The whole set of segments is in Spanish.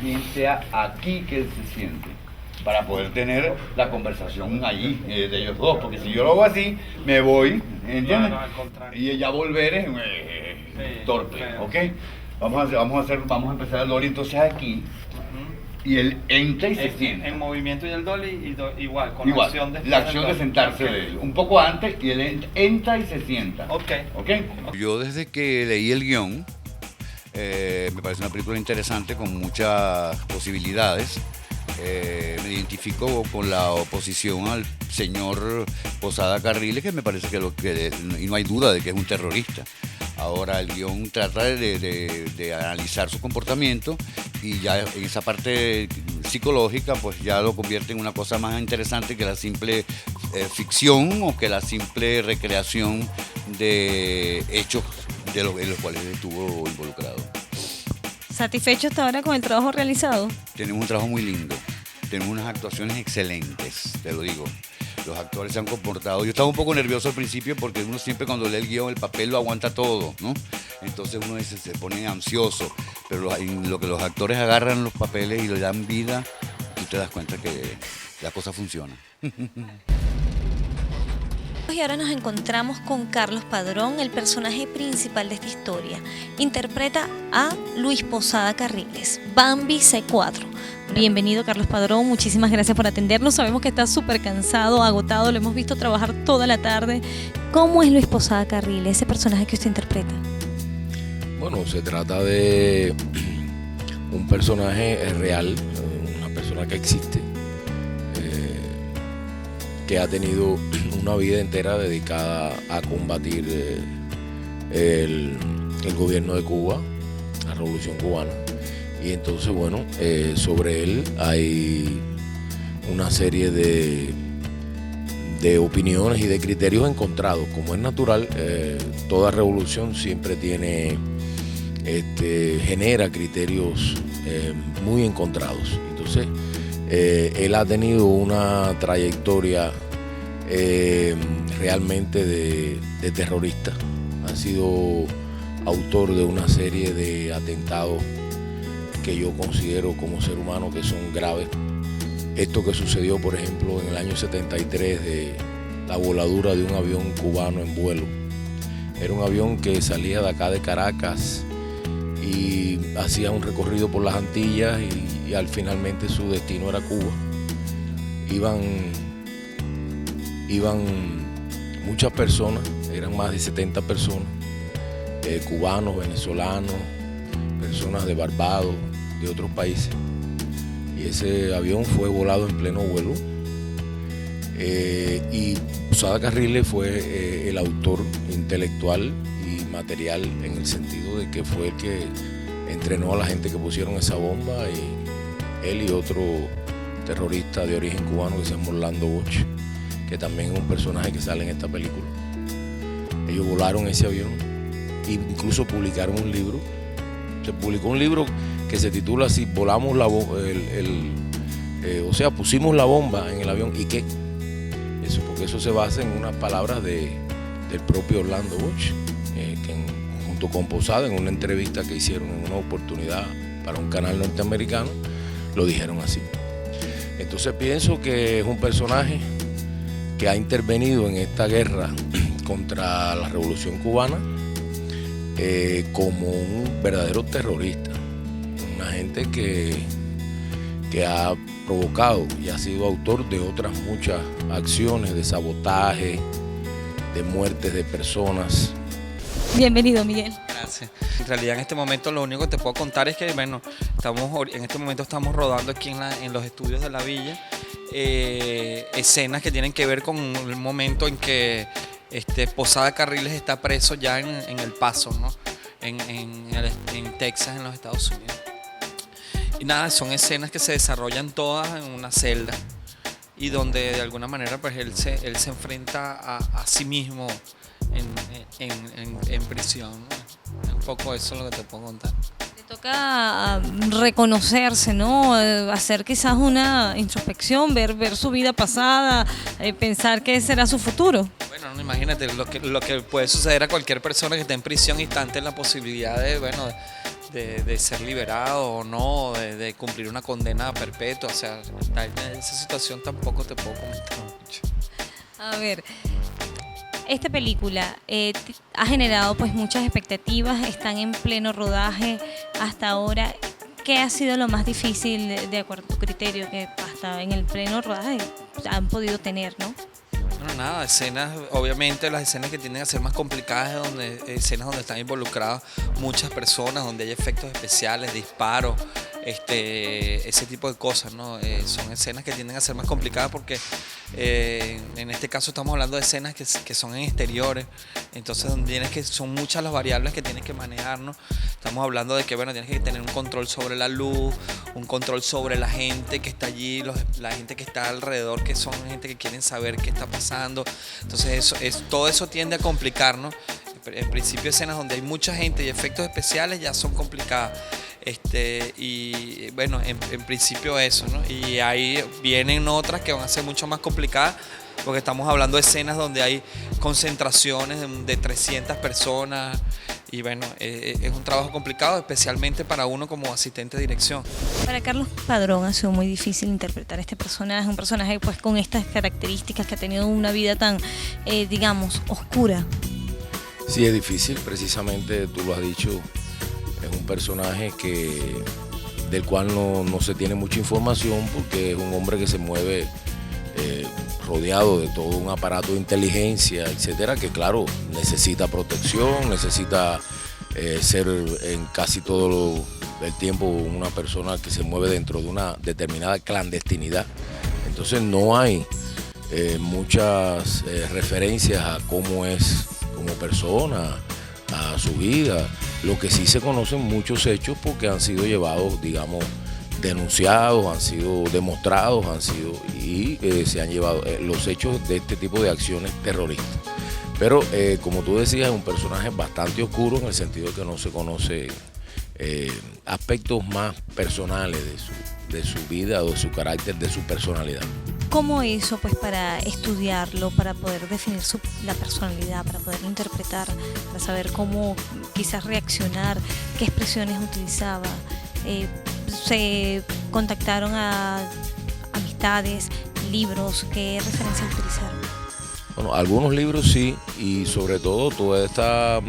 bien sea aquí que él se siente, para poder tener la conversación ahí de ellos dos, porque si yo lo hago así, me voy, ¿entiendes? No, al contrario. Y ya volver es Sí, torpe, claro. ¿ok? Vamos a empezar el dolly entonces aquí, y él entra y se sienta. En movimiento y el dolly igual, con Igual, acción después la del acción de dolly. sentarse Ok. de él, un poco antes, y él entra y se sienta. Ok. ¿Ok? Yo desde que leí el guión, me parece una película interesante con muchas posibilidades. Me identifico con la oposición al señor Posada Carriles, que me parece y no hay duda de que es un terrorista. Ahora el guión trata de analizar su comportamiento y ya en esa parte psicológica pues ya lo convierte en una cosa más interesante que la simple ficción o que la simple recreación de hechos en los cuales estuvo involucrado. ¿Satisfecho hasta ahora con el trabajo realizado? Tenemos un trabajo muy lindo, tenemos unas actuaciones excelentes, te lo digo. Los actores se han comportado. Yo estaba un poco nervioso al principio porque uno siempre cuando lee el guión, el papel lo aguanta todo, ¿no? Entonces uno se pone ansioso, pero lo que los actores agarran los papeles y le dan vida, tú te das cuenta que la cosa funciona. Y ahora nos encontramos con Carlos Padrón, el personaje principal de esta historia. Interpreta a Luis Posada Carriles, Bambi C4. Bienvenido, Carlos Padrón, muchísimas gracias por atendernos. Sabemos que está súper cansado, agotado, lo hemos visto trabajar toda la tarde. ¿Cómo es Luis Posada Carriles, ese personaje que usted interpreta? Bueno, se trata de un personaje real, una persona que existe, que ha tenido una vida entera dedicada a combatir el gobierno de Cuba, la revolución cubana. Y entonces, bueno, sobre él hay una serie de opiniones y de criterios encontrados. Como es natural, toda revolución siempre genera criterios muy encontrados. Entonces, él ha tenido una trayectoria realmente de terrorista. Ha sido autor de una serie de atentados que yo considero como ser humano que son graves. Esto que sucedió, por ejemplo, en el año 73 de la voladura de un avión cubano en vuelo. Era un avión que salía de acá de Caracas y hacía un recorrido por las Antillas y al finalmente su destino era Cuba. Iban muchas personas, eran más de 70 personas, cubanos, venezolanos, personas de Barbados, de otros países. Y ese avión fue volado en pleno vuelo. Y Posada Carriles fue el autor intelectual y material en el sentido de que fue el que entrenó a la gente que pusieron esa bomba, y él y otro terrorista de origen cubano que se llama Orlando Bosch, que también es un personaje que sale en esta película. Ellos volaron ese avión e incluso publicaron un libro. Se publicó un libro que se titula así: volamos o sea, pusimos la bomba en el avión. ¿Y qué? Eso, porque eso se basa en unas palabras del propio Orlando Bosch, junto con Posada, en una entrevista que hicieron en una oportunidad para un canal norteamericano, lo dijeron así. Entonces pienso que es un personaje que ha intervenido en esta guerra contra la Revolución Cubana como un verdadero terrorista, una gente que ha provocado y ha sido autor de otras muchas acciones de sabotaje, de muertes de personas. Bienvenido, Miguel. Gracias. En realidad en este momento lo único que te puedo contar es que bueno, en este momento estamos rodando aquí en los estudios de la villa escenas que tienen que ver con el momento en que Posada Carriles está preso ya en El Paso, ¿no? En Texas, en los Estados Unidos. Y nada, son escenas que se desarrollan todas en una celda y donde de alguna manera pues él se enfrenta a sí mismo en prisión, ¿no? Un poco eso es lo que te puedo contar. Le toca reconocerse, ¿no? Hacer quizás una introspección, ver su vida pasada, pensar qué será su futuro. Bueno, no, imagínate lo que puede suceder a cualquier persona que esté en prisión y está ante la posibilidad de ser liberado o no, de cumplir una condena perpetua. O sea, en esa situación tampoco te puedo comentar mucho. A ver, esta película ha generado pues muchas expectativas, están en pleno rodaje hasta ahora. ¿Qué ha sido lo más difícil, de acuerdo a tu criterio, que hasta en el pleno rodaje han podido tener, ¿no? No, nada, escenas, obviamente las escenas que tienden a ser más complicadas, escenas donde están involucradas muchas personas, donde hay efectos especiales, disparos, ese tipo de cosas, ¿no? Son escenas que tienden a ser más complicadas porque en este caso estamos hablando de escenas que son en exteriores, entonces son muchas las variables que tienes que manejar, ¿no? Estamos hablando de que, bueno, tienes que tener un control sobre la luz, un control sobre la gente que está allí, la gente que está alrededor, que son gente que quieren saber qué está pasando. Entonces todo eso tiende a complicar, ¿no? En principio escenas donde hay mucha gente y efectos especiales ya son complicadas. Y bueno, en principio eso, ¿no? Y ahí vienen otras que van a ser mucho más complicadas, porque estamos hablando de escenas donde hay concentraciones de 300 personas. Y bueno, es un trabajo complicado, especialmente para uno como asistente de dirección. Para Carlos Padrón ha sido muy difícil interpretar este personaje, un personaje pues con estas características, que ha tenido una vida tan, digamos, oscura. Sí, es difícil, precisamente tú lo has dicho, es un personaje del cual no se tiene mucha información, porque es un hombre que se mueve rodeado de todo un aparato de inteligencia, etcétera, que claro, necesita protección, necesita ser en casi todo el tiempo una persona que se mueve dentro de una determinada clandestinidad. Entonces no hay muchas referencias a cómo es como persona, a su vida. Lo que sí se conocen muchos hechos porque han sido llevados, digamos, denunciados, han sido demostrados, y se han llevado los hechos de este tipo de acciones terroristas. Pero como tú decías, es un personaje bastante oscuro, en el sentido de que no se conoce aspectos más personales de su vida o de su carácter, de su personalidad. ¿Cómo hizo pues para estudiarlo, para poder definir la personalidad, para poder interpretar, para saber cómo quizás reaccionar, qué expresiones utilizaba? ¿Se contactaron a amistades, libros? ¿Qué referencias utilizaron? Bueno, algunos libros sí, y sobre todo toda esta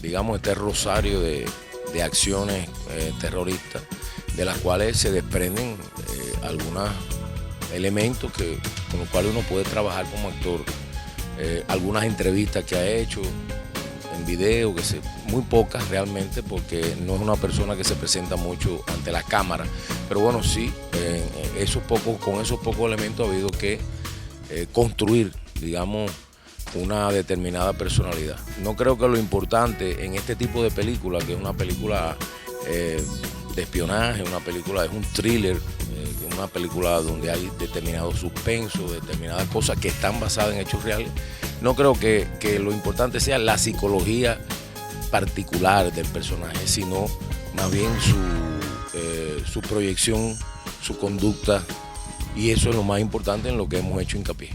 digamos, este rosario de acciones terroristas, de las cuales se desprenden algunos elementos con los cuales uno puede trabajar como actor. Algunas entrevistas que ha hecho en video, muy pocas realmente, porque no es una persona que se presenta mucho ante la cámara, pero bueno, sí, con esos pocos elementos ha habido que construir, digamos, una determinada personalidad. No creo que lo importante en este tipo de película, que es una película de espionaje, es un thriller, una película donde hay determinado suspenso, determinadas cosas que están basadas en hechos reales, no creo que lo importante sea la psicología particular del personaje, sino más bien su proyección, su conducta, y eso es lo más importante en lo que hemos hecho hincapié.